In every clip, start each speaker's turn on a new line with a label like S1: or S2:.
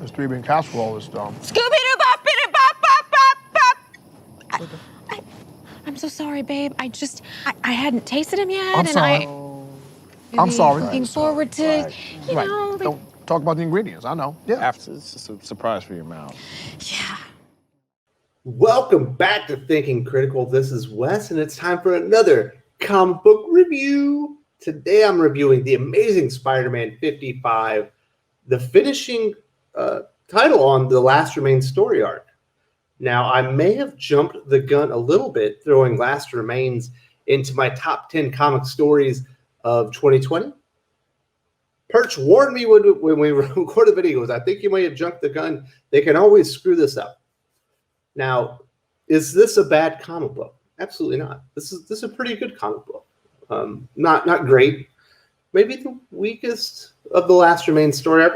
S1: This three-bean casserole is dumb.
S2: Scooby-Doo-bop-biddy-bop-bop-bop. I'm so sorry, babe. I hadn't tasted him yet.
S1: I'm sorry. I'm sorry.
S2: Looking forward to, you know, like,
S1: Don't talk about the ingredients. I know. Yeah.
S3: After it's just a surprise for your mouth.
S2: yeah.
S4: Welcome back to Thinking Critical. This is Wes, and it's time for another comic book review. Today I'm reviewing The Amazing Spider-Man 55, the finishing title on the Last Remains story arc. Now, I may have jumped the gun a little bit throwing Last Remains into my top 10 comic stories of 2020. Perch warned me when we recorded the videos, I think you may have jumped the gun. They can always screw this up. Now, is this a bad comic book? Absolutely not. This is a pretty good comic book. Not great. Maybe the weakest of the Last Remains story arc.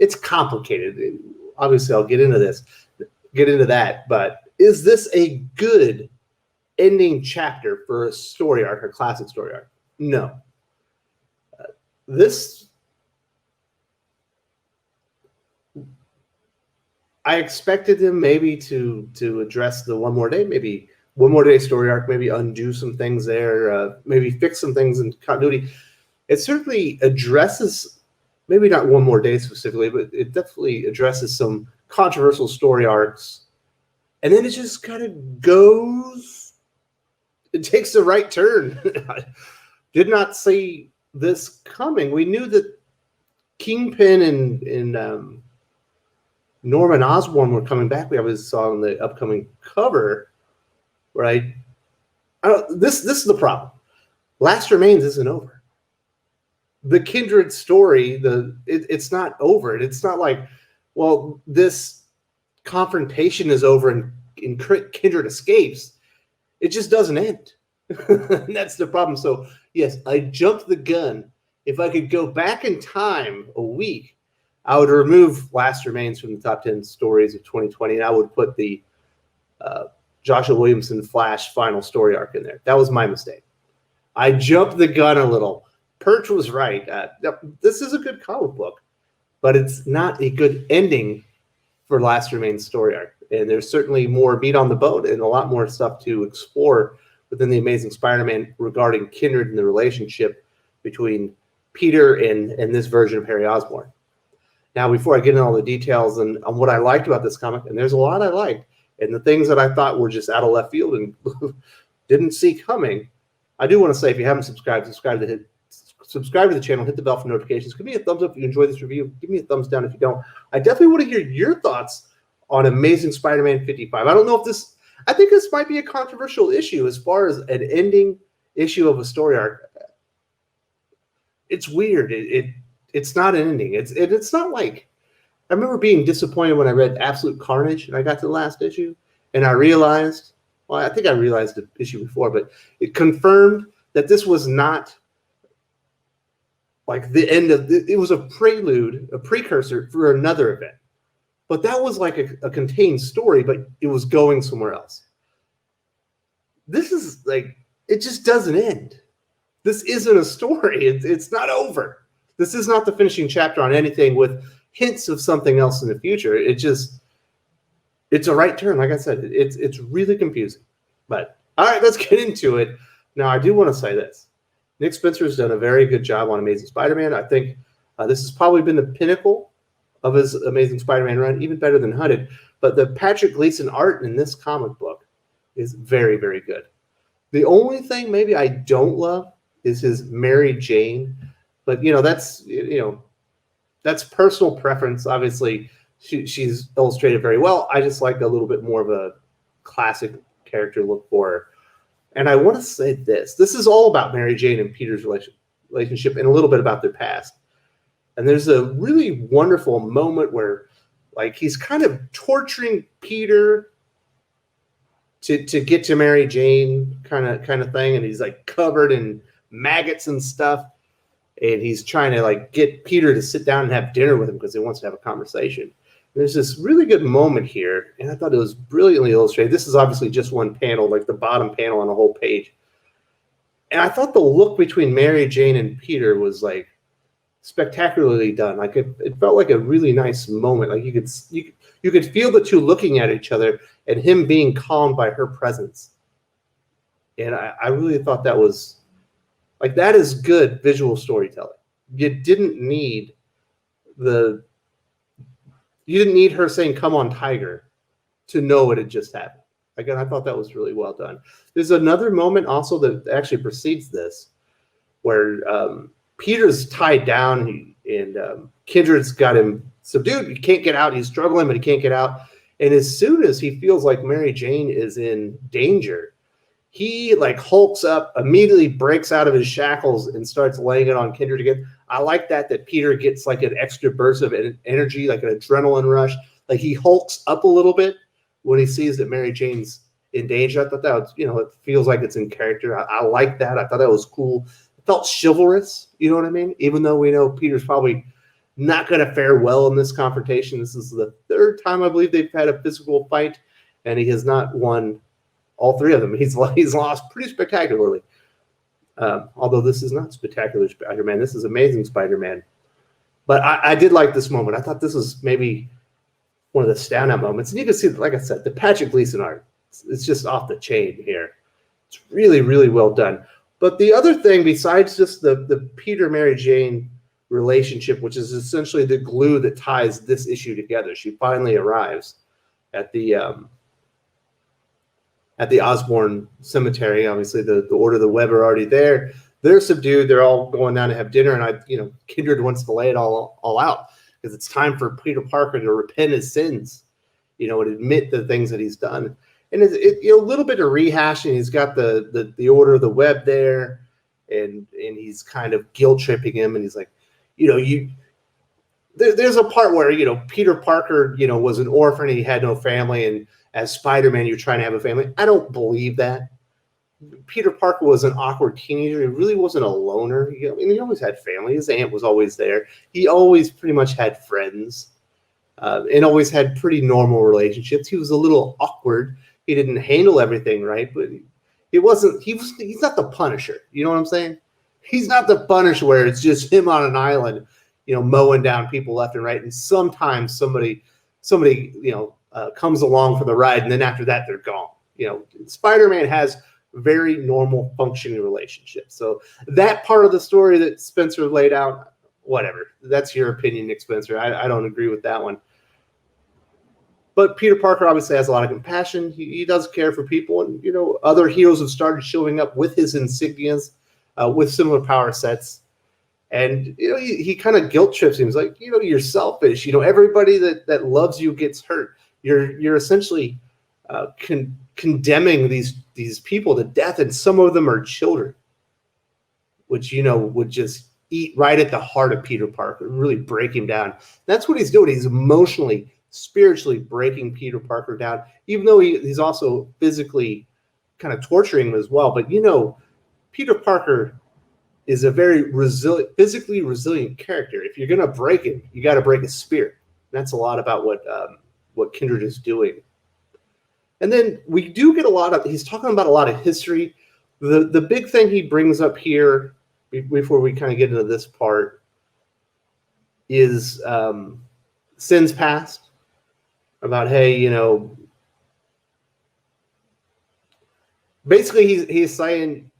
S4: It's complicated. Obviously, I'll get into that. But is this a good ending chapter for a story arc, a classic story arc? No. I expected them maybe to address the One More Day, maybe One More Day story arc, maybe undo some things there, maybe fix some things in continuity. It certainly addresses, maybe not One More Day specifically, but it definitely addresses some controversial story arcs. And then it just kind of goes, it takes the right turn. I did not see this coming. We knew that Kingpin and Norman Osborn were coming back. We always saw on the upcoming cover, right? This is the problem. Last Remains isn't over. The Kindred story, it's not over. It's not like, well, this confrontation is over and Kindred escapes. It just doesn't end. That's the problem. So, yes, I jumped the gun. If I could go back in time a week, I would remove Last Remains from the top 10 stories of 2020, and I would put the Joshua Williamson Flash final story arc in there. That was my mistake. I jumped the gun a little. Perch was right. This is a good comic book, but it's not a good ending for Last Remains story arc. And there's certainly more meat on the bone and a lot more stuff to explore within The Amazing Spider-Man regarding Kindred and the relationship between Peter and this version of Harry Osborn. Now, before I get into all the details and on what I liked about this comic, and there's a lot I liked, and the things that I thought were just out of left field and didn't see coming, I do want to say, if you haven't subscribed, subscribe to the channel, hit the bell for notifications. Give me a thumbs up if you enjoy this review. Give me a thumbs down if you don't. I definitely want to hear your thoughts on Amazing Spider-Man 55. I don't know if I think this might be a controversial issue as far as an ending issue of a story arc. It's weird. It's not an ending. It's not like, I remember being disappointed when I read Absolute Carnage and I got to the last issue and I realized, well, I think I realized the issue before, but it confirmed that this was not like the end of it was a prelude, a precursor for another event. But that was like a contained story, but it was going somewhere else. This is like, it just doesn't end. This isn't a story. It's not over. This is not the finishing chapter on anything with hints of something else in the future. It's a right turn. Like I said, it's really confusing. But all right, let's get into it. Now, I do want to say this. Nick Spencer has done a very good job on Amazing Spider-Man. I think this has probably been the pinnacle of his Amazing Spider-Man run, even better than Hunted. But the Patrick Gleason art in this comic book is very, very good. The only thing maybe I don't love is his Mary Jane. But, that's personal preference. Obviously, she's illustrated very well. I just like a little bit more of a classic character look for her. And I want to say this. This is all about Mary Jane and Peter's relationship and a little bit about their past. And there's a really wonderful moment where, like, he's kind of torturing Peter to get to Mary Jane kind of thing. And he's, like, covered in maggots and stuff. And he's trying to, like, get Peter to sit down and have dinner with him because he wants to have a conversation. And there's this really good moment here, and I thought it was brilliantly illustrated. This is obviously just one panel, like the bottom panel on the whole page. And I thought the look between Mary Jane and Peter was, like, spectacularly done. Like it felt like a really nice moment. Like you could feel the two looking at each other and him being calmed by her presence. And I really thought that was like, that is good visual storytelling. You didn't need her saying, "Come on, Tiger," to know what had just happened. Again, I thought that was really well done. There's another moment also that actually precedes this, where Peter's tied down and Kindred's got him subdued. He can't get out. He's struggling, but he can't get out. And as soon as he feels like Mary Jane is in danger, he like hulks up, immediately breaks out of his shackles and starts laying it on Kindred again. I like that Peter gets like an extra burst of energy, like an adrenaline rush. Like he hulks up a little bit when he sees that Mary Jane's in danger. I thought that was, it feels like it's in character. I like that. I thought that was cool. It felt chivalrous, you know what I mean? Even though we know Peter's probably not going to fare well in this confrontation. This is the third time I believe they've had a physical fight, and he has not won all three of them. He's lost pretty spectacularly. Although this is not spectacular Spider-Man. This is amazing Spider-Man. But I did like this moment. I thought this was maybe one of the standout moments. And you can see, like I said, the Patrick Gleason art. It's just off the chain here. It's really, really well done. But the other thing, besides just the Peter-Mary Jane relationship, which is essentially the glue that ties this issue together, she finally arrives at the Osborn cemetery. Obviously, the Order of the Web are already there. They're subdued. They're all going down to have dinner, and Kindred wants to lay it all out because it's time for Peter Parker to repent his sins, and admit the things that he's done. And it's a little bit of rehashing. He's got the Order of the Web there, and he's kind of guilt tripping him, and he's like, there's a part where Peter Parker was an orphan and he had no family, and as Spider-Man you're trying to have a family. I don't believe that. Peter Parker was an awkward teenager. He really wasn't a loner. He always had family. His aunt was always there. He always pretty much had friends, and always had pretty normal relationships. He was a little awkward. He didn't handle everything right, but he's not the Punisher. You know what I'm saying? He's not the Punisher where it's just him on an island, mowing down people left and right. And sometimes somebody comes along for the ride, and then after that they're gone. Spider-Man has very normal functioning relationships. So that part of the story that Spencer laid out, whatever. That's your opinion, Nick Spencer. I don't agree with that one. But Peter Parker obviously has a lot of compassion. He does care for people, and other heroes have started showing up with his insignias, with similar power sets. And he kind of guilt trips him. He's like, you're selfish. Everybody that loves you gets hurt. You're essentially condemning these people to death, and some of them are children, which would just eat right at the heart of Peter Parker, really break him down. That's what he's doing. He's emotionally, spiritually breaking Peter Parker down, even though he's also physically kind of torturing him as well. But Peter Parker is a very physically resilient character. If you're going to break him, you got to break his spirit. That's a lot about what Kindred is doing. And then we do get he's talking about a lot of history. The big thing he brings up here before we kind of get into this part is sins past, about, hey, basically he's saying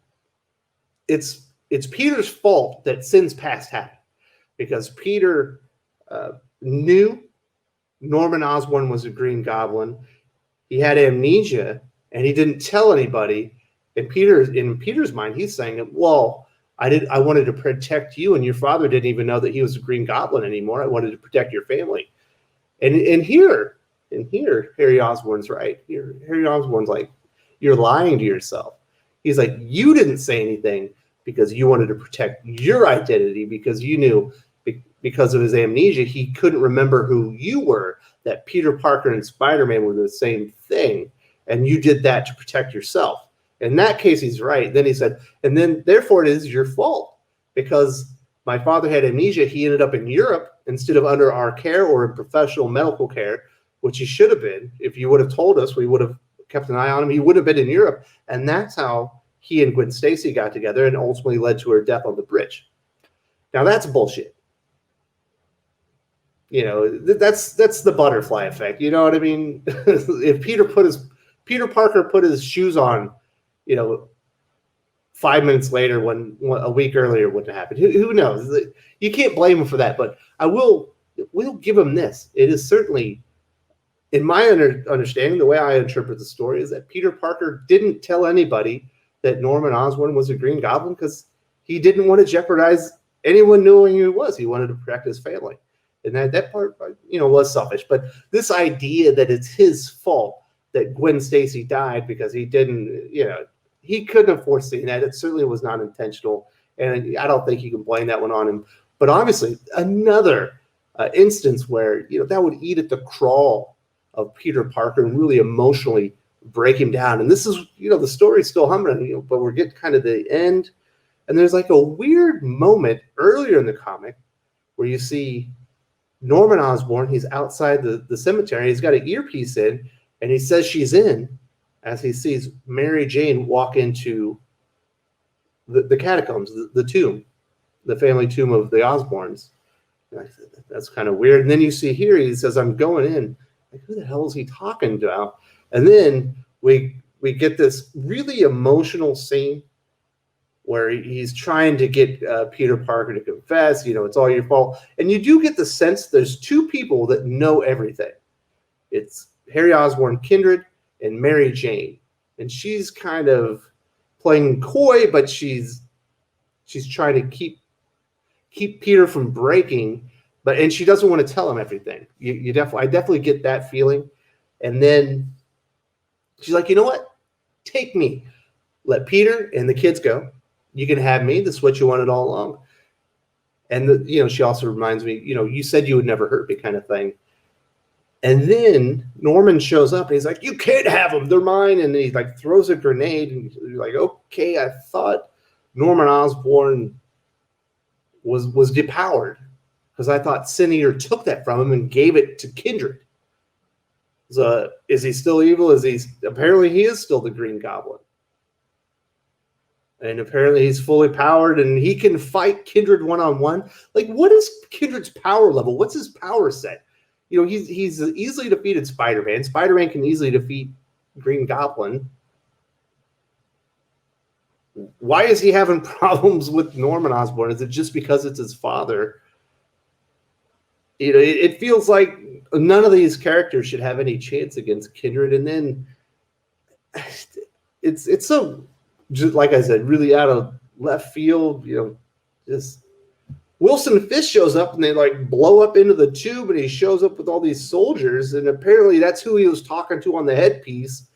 S4: it's Peter's fault that sins past happened, because Peter knew Norman Osborn was a Green Goblin. He had amnesia, and he didn't tell anybody. And in Peter's mind, he's saying, well, I wanted to protect you, and your father didn't even know that he was a Green Goblin anymore. I wanted to protect your family. And here, Harry Osborn's right. Harry Osborn's like, you're lying to yourself. He's like, you didn't say anything because you wanted to protect your identity, because you knew because of his amnesia, he couldn't remember who you were, that Peter Parker and Spider-Man were the same thing, and you did that to protect yourself. In that case, he's right. Then he said, and then therefore it is your fault, because my father had amnesia. He ended up in Europe instead of under our care or in professional medical care, which he should have been. If you would have told us, we would have kept an eye on him. He would have been in Europe. And that's how he and Gwen Stacy got together and ultimately led to her death on the bridge. Now, that's bullshit. You know, that's the butterfly effect. You know what I mean? If Peter Parker put his shoes on, you know, 5 minutes later, when a week earlier wouldn't happen. Who knows? You can't blame him for that. But we'll give him this. It is certainly, in my understanding, the way I interpret the story is that Peter Parker didn't tell anybody that Norman Osborn was a Green Goblin because he didn't want to jeopardize anyone knowing who he was. He wanted to protect his family. And that part, you know, was selfish. But this idea that it's his fault that Gwen Stacy died because he didn't, you know, he couldn't have foreseen that. It certainly was not intentional. And I don't think you can blame that one on him. But obviously, another instance where, you know, that would eat at the crawl of Peter Parker and really emotionally break him down. And this is, you know, the story's still humming, you know, but we're getting kind of the end. And there's like a weird moment earlier in the comic where you see Norman Osborn. He's outside the cemetery. He's got an earpiece in, and he says she's in as he sees Mary Jane walk into the catacombs, the tomb, the family tomb of the Osborns. And I said, that's kind of weird. And then you see here, he says, I'm going in. Like, who the hell is he talking about? And then we get this really emotional scene where he's trying to get Peter Parker to confess, you know, it's all your fault. And you do get the sense there's two people that know everything. It's Harry Osborn, Kindred, and Mary Jane. And she's kind of playing coy, but she's trying to keep Peter from breaking, and she doesn't want to tell him everything. I definitely get that feeling. And then she's like, you know what? Take me. Let Peter and the kids go. You can have me. This is what you wanted all along. And you know, she also reminds me, you know, you said you would never hurt me, kind of thing. And then Norman shows up and he's like, you can't have them. They're mine. And he like throws a grenade and you're like, okay, I thought Norman Osborn was depowered because I thought Sin Eater took that from him and gave it to Kindred. So is he still evil? Apparently he is still the Green Goblin. And apparently he's fully powered and he can fight Kindred one-on-one. Like, what is Kindred's power level? What's his power set? You know, he's easily defeated Spider-Man. Spider-Man can easily defeat Green Goblin. Why is he having problems with Norman Osborn? Is it just because it's his father? You know, it feels like none of these characters should have any chance against Kindred. And then it's so, just like I said, really out of left field. You know, just Wilson Fisk shows up and they like blow up into the tube, and he shows up with all these soldiers, and apparently that's who he was talking to on the headpiece.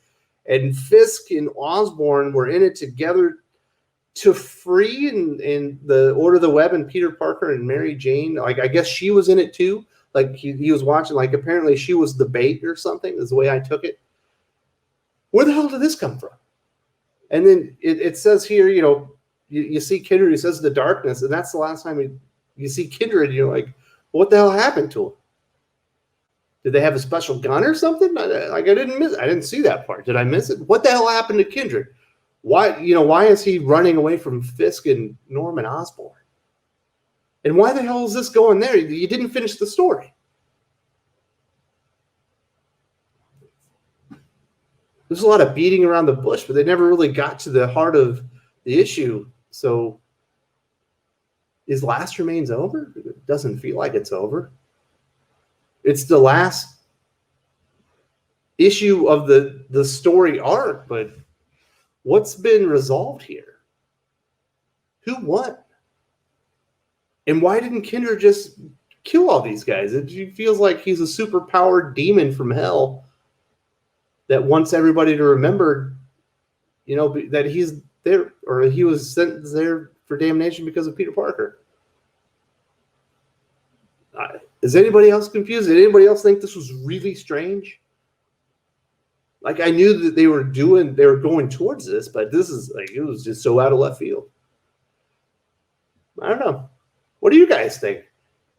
S4: And Fisk and Osborn were in it together to free and the Order of the Web and Peter Parker and Mary Jane. Like, I guess she was in it too. Like he was watching, like apparently she was the bait or something, is the way I took it. Where the hell did this come from? And then it says here, you know, you see Kindred, he says the darkness, and that's the last time you see Kindred, you're like, what the hell happened to him? Did they have a special gun or something? I didn't see that part. Did I miss it? What the hell happened to Kindred? Why is he running away from Fisk and Norman Osborn? And why the hell is this going there? You didn't finish the story. There's a lot of beating around the bush, but they never really got to the heart of the issue. So is Last Remains over? It doesn't feel like it's over. It's the last issue of the story arc, but what's been resolved here? Who won? And why didn't Kindred just kill all these guys? It feels like he's a super-powered demon from hell that wants everybody to remember, you know, that he's there, or he was sent there for damnation because of Peter Parker. Is anybody else confused? Did anybody else think this was really strange? Like, I knew that they were going towards this, but this is like, it was just so out of left field. I don't know. What do you guys think?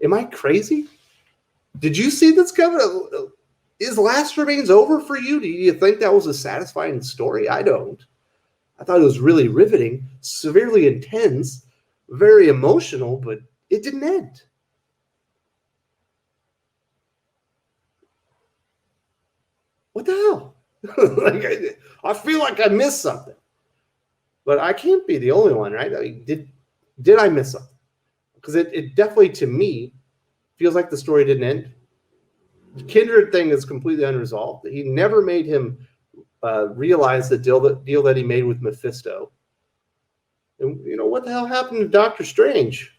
S4: Am I crazy? Did you see this coming? Is Last Remains over for you? Do you think that was a satisfying story? I don't. I thought it was really riveting, severely intense, very emotional, but it didn't end. what the hell? Like, I feel like I missed something. But I can't be the only one, right? I mean, did I miss something? Because it definitely, to me, feels like the story didn't end. The Kindred thing is completely unresolved. He never made him realize the deal that he made with Mephisto. And you know, what the hell happened to Doctor Strange?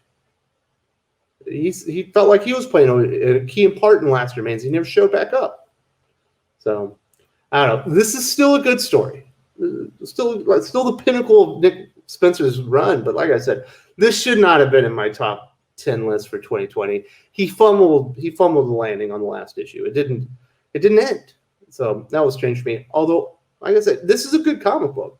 S4: He felt like he was playing a key part in Last Remains. He never showed back up. So I don't know. This is still a good story. Still the pinnacle of Nick Spencer's run. But like I said, this should not have been in my top 10 list for 2020. He fumbled the landing on the last issue. It didn't end. So that was strange for me. Although, like I said, this is a good comic book.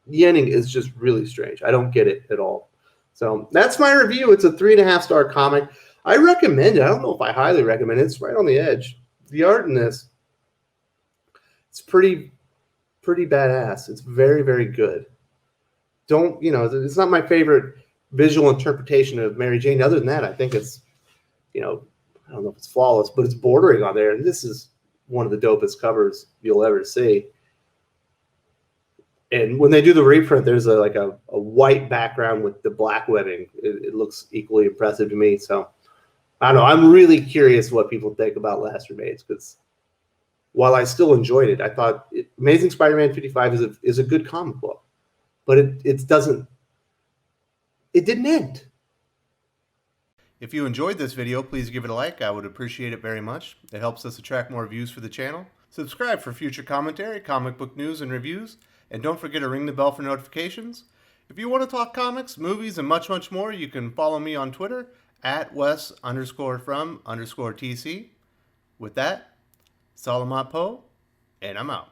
S4: The ending is just really strange. I don't get it at all. So that's my review. It's a 3.5-star comic. I recommend it. I don't know if I highly recommend it. It's right on the edge. The art in this, it's pretty badass. It's very, very good. It's not my favorite visual interpretation of Mary Jane. Other than that, I think it's, I don't know if it's flawless, but it's bordering on there. And this is one of the dopest covers you'll ever see. And when they do the reprint, there's a white background with the black webbing. It looks equally impressive to me. So I don't know. I'm really curious what people think about Last Remains, because while I still enjoyed it, I thought Amazing Spider-Man 55 is a good comic book, but it didn't end.
S5: If you enjoyed this video, please give it a like. I would appreciate it very much. It helps us attract more views for the channel. Subscribe for future commentary, comic book news, and reviews. And don't forget to ring the bell for notifications. If you want to talk comics, movies, and much, much more, you can follow me on Twitter at Wes_from_TC. With that, Salamat Po, and I'm out.